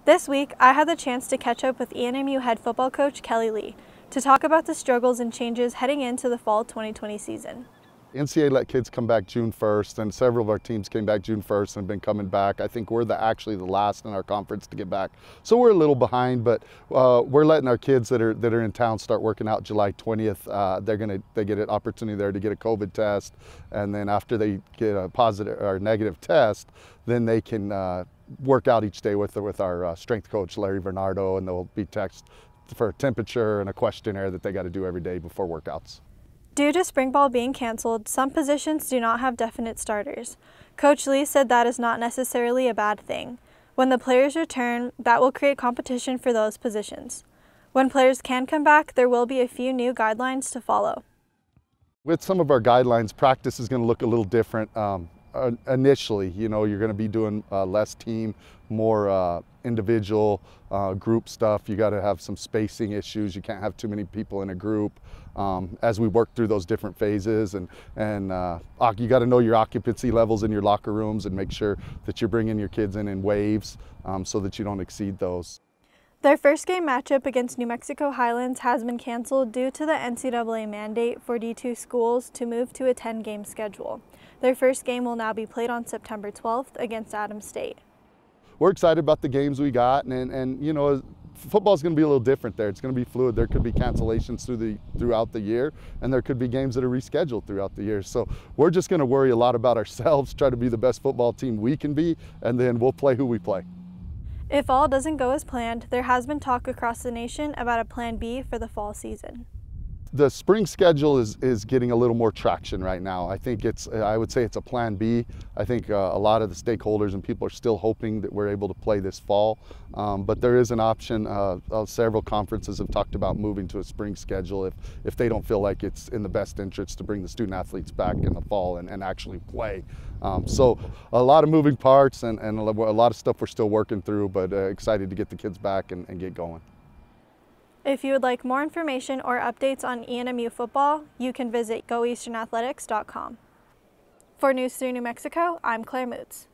This week, I had the chance to catch up with ENMU head football coach Kelly Lee to talk about the struggles and changes heading into the fall 2020 season. NCAA let kids come back June 1st, and several of our teams came back June 1st and have been coming back. I think we're actually the last in our conference to get back. So we're a little behind, but we're letting our kids that are in town start working out July 20th. They get an opportunity there to get a COVID test, and then after they get a positive or negative test, then they can work out each day with our strength coach, Larry Bernardo, and they'll be texted for a temperature and a questionnaire that they got to do every day before workouts. Due to spring ball being canceled, some positions do not have definite starters. Coach Lee said that is not necessarily a bad thing. When the players return, that will create competition for those positions. When players can come back, there will be a few new guidelines to follow. With some of our guidelines, practice is going to look a little different. Initially, you're going to be doing less team, more individual group stuff. You got to have some spacing issues. You can't have too many people in a group as we work through those different phases. And you got to know your occupancy levels in your locker rooms and make sure that you're bringing your kids in waves so that you don't exceed those. Their first game matchup against New Mexico Highlands has been canceled due to the NCAA mandate for D2 schools to move to a 10-game schedule. Their first game will now be played on September 12th against Adams State. We're excited about the games we got, and football's going to be a little different there. It's going to be fluid. There could be cancellations throughout the year, and there could be games that are rescheduled throughout the year. So we're just going to worry a lot about ourselves, try to be the best football team we can be, and then we'll play who we play. If all doesn't go as planned, there has been talk across the nation about a plan B for the fall season. The spring schedule is getting a little more traction right now. I would say it's a plan B. I think a lot of the stakeholders and people are still hoping that we're able to play this fall, but there is an option. Several conferences have talked about moving to a spring schedule if they don't feel like it's in the best interest to bring the student athletes back in the fall and actually play. So a lot of moving parts and a lot of stuff we're still working through, but excited to get the kids back and get going. If you would like more information or updates on ENMU football, you can visit goeasternathletics.com. For News 3 New Mexico, I'm Clare Moots.